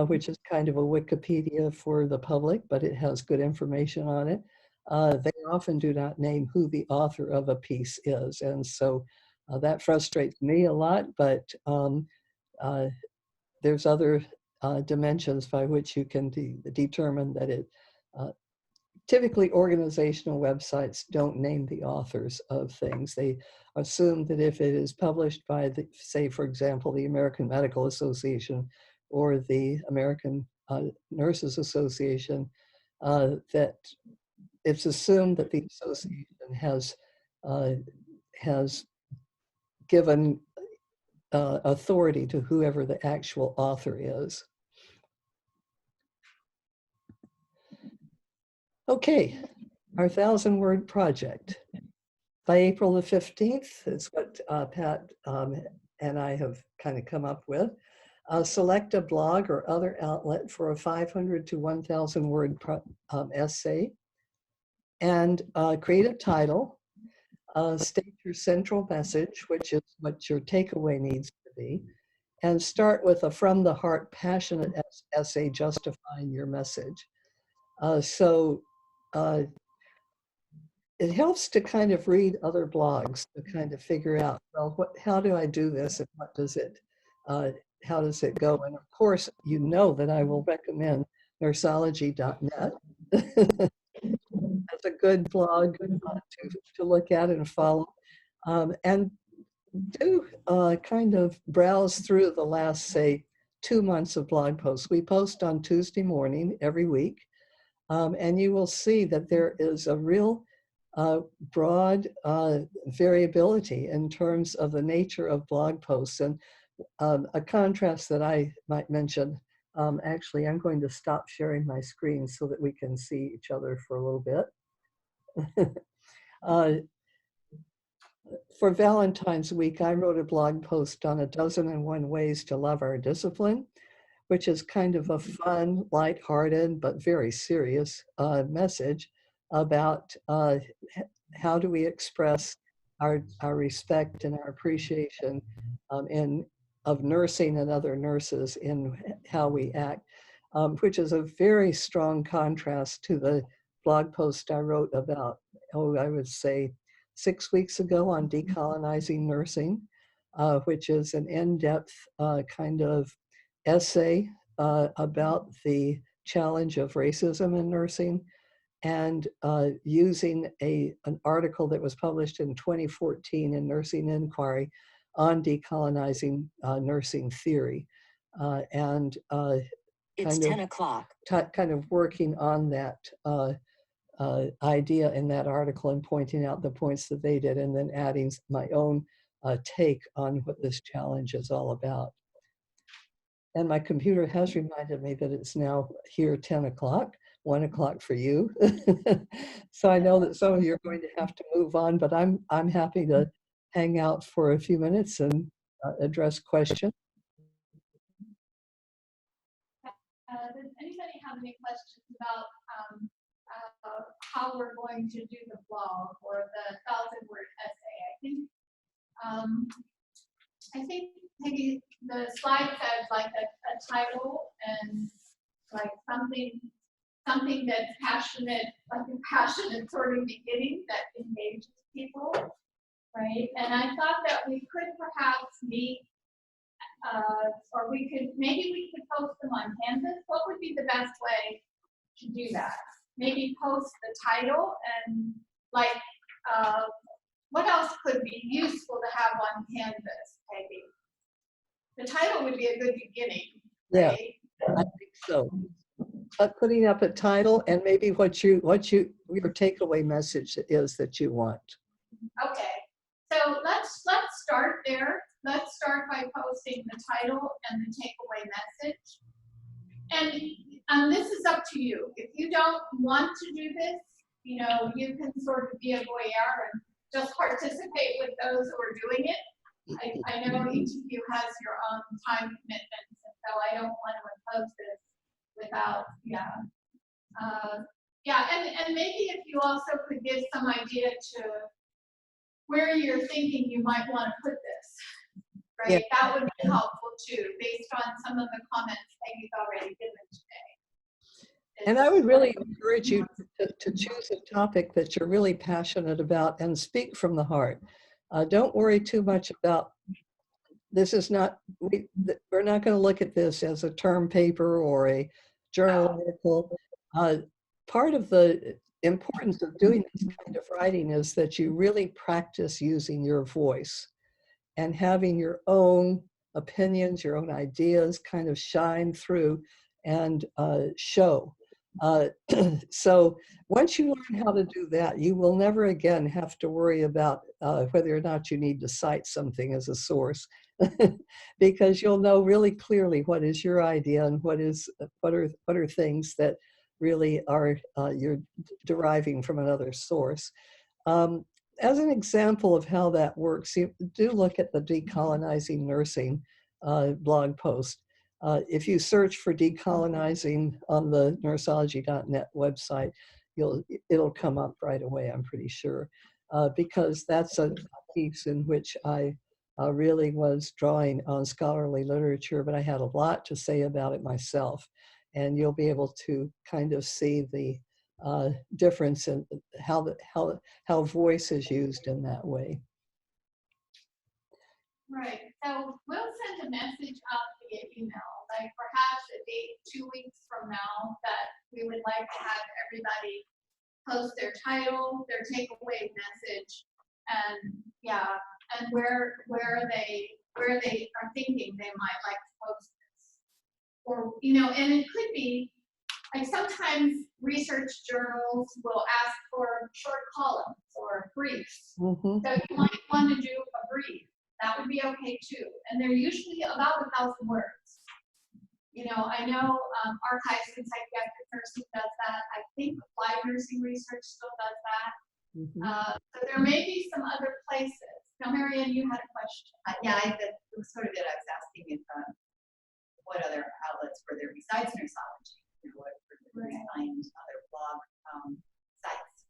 which is kind of a Wikipedia for the public, but it has good information on it. They often do not name who the author of a piece is. And so that frustrates me a lot, but there's other dimensions by which you can determine that it, typically organizational websites don't name the authors of things. They assume that if it is published by, say, for example, the American Medical Association or the American Nurses Association, that it's assumed that the association has given authority to whoever the actual author is. Okay, our 1,000-word project. By April the 15th is what Pat and I have kind of come up with. Select a blog or other outlet for a 500 to 1,000 word essay, and create a title. state your central message, which is what your takeaway needs to be, and start with a from the heart, passionate essay justifying your message. So it helps to kind of read other blogs to kind of figure out, well, how do I do this, and how does it go? And of course, you know that I will recommend Nursology.net. That's a good blog to look at and follow. And do kind of browse through the last, say, 2 months of blog posts. We post on Tuesday morning every week, and you will see that there is a real broad variability in terms of the nature of blog posts. And a contrast that I might mention, actually, I'm going to stop sharing my screen so that we can see each other for a little bit. For Valentine's week, I wrote a blog post on 1,001 ways to love our discipline, which is kind of a fun, lighthearted, but very serious message about how do we express our respect and our appreciation of nursing and other nurses in how we act, which is a very strong contrast to the blog post I wrote about, I would say 6 weeks ago on decolonizing nursing, which is an in-depth kind of essay about the challenge of racism in nursing, and using an article that was published in 2014 in Nursing Inquiry on decolonizing nursing theory. It's 10 o'clock. Kind of working on that idea in that article and pointing out the points that they did, and then adding my own take on what this challenge is all about. And my computer has reminded me that it's now here 10 o'clock, 1 o'clock for you. So I know that some of you are going to have to move on, but I'm happy to hang out for a few minutes and address questions. Does anybody have any questions about how we're going to do the blog or the 1,000-word essay? I think maybe the slide said like a title and like something that's passionate, like a passionate sort of beginning that engages people, right? And I thought that we could perhaps meet, or maybe we could post them on Canvas. What would be the best way to do that? Maybe post the title and like, what else could be useful to have on Canvas, Peggy? The title would be a good beginning, right? Yeah, I think so. But putting up a title and maybe what your takeaway message is that you want. Okay, so let's start there. Let's start by posting the title and the takeaway message. And this is up to you. If you don't want to do this, you can sort of be a voyeur and just participate with those who are doing it. I know each of you has your own time commitments, and so I don't want to impose this without, and maybe if you also could give some idea to where you're thinking you might want to put this, right? Yeah. That would be helpful too, based on some of the comments that you've already given today. And I would really encourage you to choose a topic that you're really passionate about and speak from the heart. Don't worry too much about, this is not, we're not going to look at this as a term paper or a journal article. Part of the importance of doing this kind of writing is that you really practice using your voice and having your own opinions, your own ideas kind of shine through and show. So once you learn how to do that, you will never again have to worry about whether or not you need to cite something as a source, because you'll know really clearly what is your idea and what are things that really are you're deriving from another source. As an example of how that works, you do look at the Decolonizing Nursing blog post. If you search for decolonizing on the Nursology.net website, it'll come up right away, I'm pretty sure. because that's a piece in which I really was drawing on scholarly literature, but I had a lot to say about it myself. And you'll be able to kind of see the difference in how voice is used in that way. Right, so we'll send a message out via email, like perhaps a date 2 weeks from now that we would like to have everybody post their title, their takeaway message, and yeah, and where they are thinking they might like to post this. Or, and it could be, like sometimes research journals will ask for short columns or briefs. Mhm. So you might want to do a brief. That would be okay too. And they're usually about 1,000 words. I know Archives in Psychiatric Nursing does that. I think Applied Nursing Research still does that. Mhm. So there may be some other places. Now, Marianne, you had a question. Yeah, it was sort of it. I was asking if what other outlets were there besides Nurseology? What were there find other blog sites?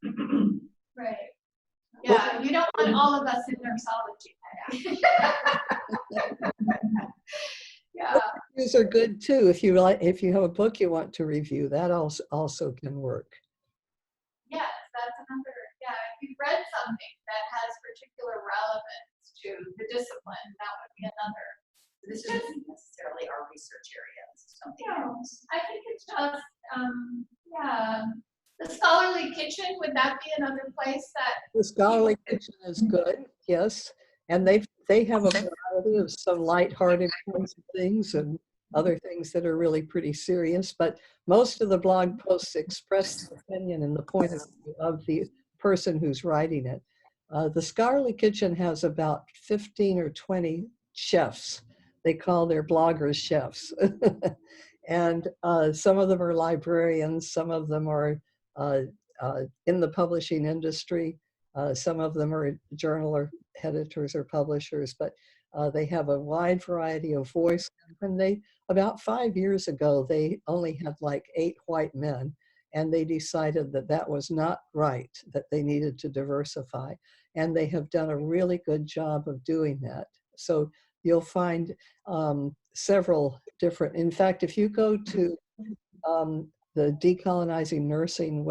Right. Yeah, you don't want all of us in Nurseology. Yeah. Reviews are good too. If you have a book you want to review, that also can work. Yes, that's another, if you've read something that has particular relevance to the discipline, that would be another. This isn't necessarily our research area. It's something No, else. I think it's just, the Scholarly Kitchen, would that be another place that? The Scholarly Kitchen is good, yes, and they have a variety of some lighthearted kinds of things and other things that are really pretty serious. But most of the blog posts express the opinion and the point of the person who's writing it. The Scholarly Kitchen has about 15 or 20 chefs. They call their bloggers chefs, and some of them are librarians, some of them are in the publishing industry. Some of them are journal or editors or publishers, but they have a wide variety of voice. And about 5 years ago, they only had like 8 white men, and they decided that that was not right, that they needed to diversify. And they have done a really good job of doing that. So you'll find several different, in fact, if you go to the Decolonizing Nursing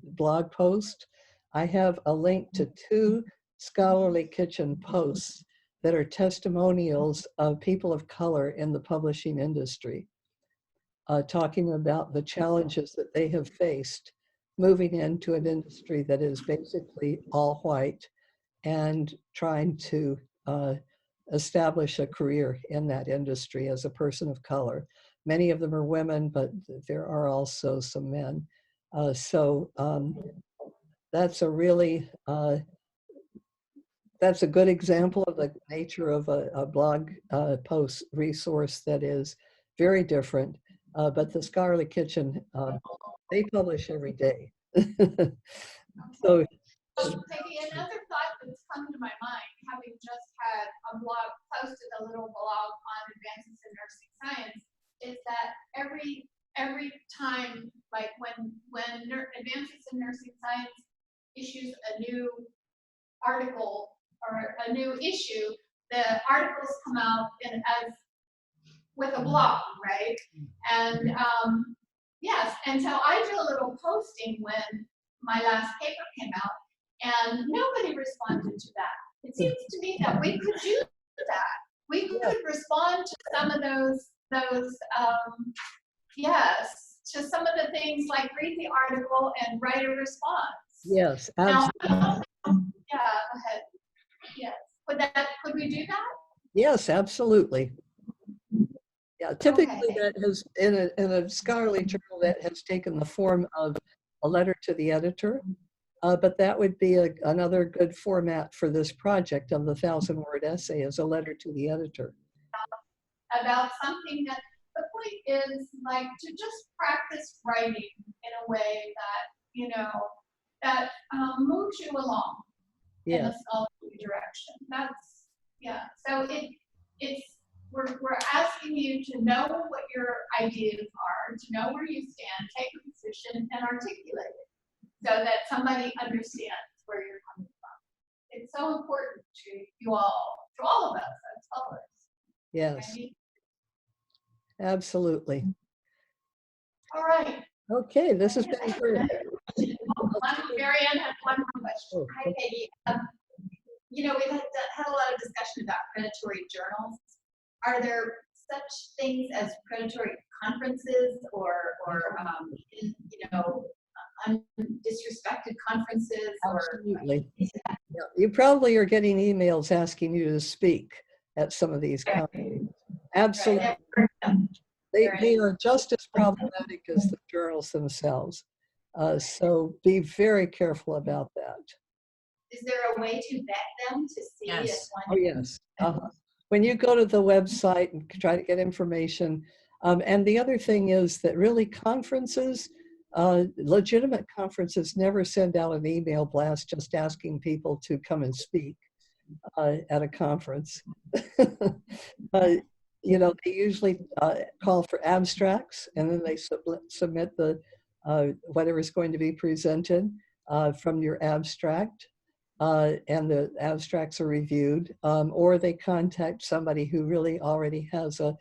blog post, I have a link to 2 Scholarly Kitchen posts that are testimonials of people of color in the publishing industry, talking about the challenges that they have faced moving into an industry that is basically all white and trying to establish a career in that industry as a person of color. Many of them are women, but there are also some men. That's a really, that's a good example of the nature of a blog post resource that is very different. But the Scholarly Kitchen, they publish every day. So Peggy, another thought that's come to my mind, having just had posted a little blog on advances in nursing science, is that every time, like when Advances in Nursing Science issues a new article or a new issue, the articles come out as with a blog, right? And yes, and so I did a little posting when my last paper came out, and nobody responded to that. It seems to me that we could do that. We could respond to some of those yes, to some of the things, like read the article and write a response. yes, Now, absolutely. yeah, go ahead. Yes, could we do that? Yes, absolutely. Yeah, typically Okay. that has, in a scholarly journal, that has taken the form of a letter to the editor, but that would be another good format for this project of the 1,000-word essay, as a letter to the editor. About something that, the point is, like, to just practice writing in a way that, that moves you along in Yeah, a scholarly direction. That's, yeah, so we're asking you to know what your ideas are, to know where you stand, take a position, and articulate it so that somebody understands where you're coming from. so important to you all, to all of us as publics. Yes, Right? absolutely. All right. Okay, this has been great. Mary Ann has one more question. Oh, Hi, Peggy. You know, we've had a lot of discussion about predatory journals. Are there such things as predatory conferences or you know, disrespected conferences Absolutely. Yeah, you probably are getting emails asking you to speak at some of these conferences. Absolutely. They are just as problematic as the journals themselves. So be very careful about that. Is there a way to vet them to see if Yes. Oh, one? yes. When you go to the website and try to get information, and the other thing is that really conferences, legitimate conferences never send out an email blast just asking people to come and speak at a conference. You know, they usually call for abstracts, and then they submit the whatever is going to be presented from your abstract. And the abstracts are reviewed, or they contact somebody who really already has a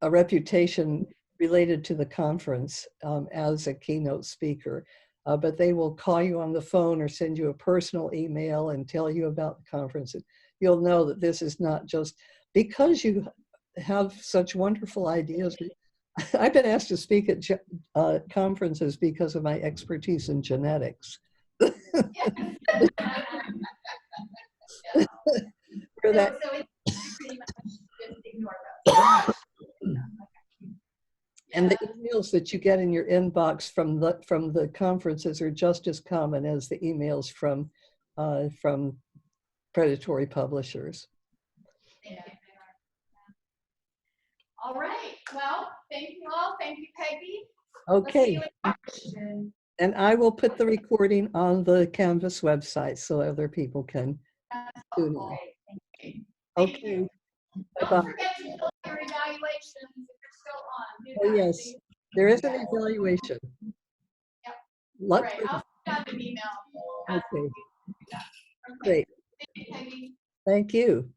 reputation related to the conference as a keynote speaker. But they will call you on the phone or send you a personal email and tell you about the conference. You'll know that this is not just because you have such wonderful ideas. I've been asked to speak at conferences because of my expertise in genetics. For that, So it's pretty much just ignore those. and the emails that you get in your inbox from the conferences are just as common as the emails from predatory publishers. Yeah. All right. Well, thank you all. Thank you, Peggy. We'll see you Okay, in March. and I will put the recording on the Canvas website so other people can tune in. Okay. Okay, Don't bye-bye. forget to fill out your evaluations if you're still on. Do Oh, that. yes, there is an evaluation. Yep. Look Right. for I'll send out an email. that. Okay, Okay. great. Thank you, Peggy. Thank you.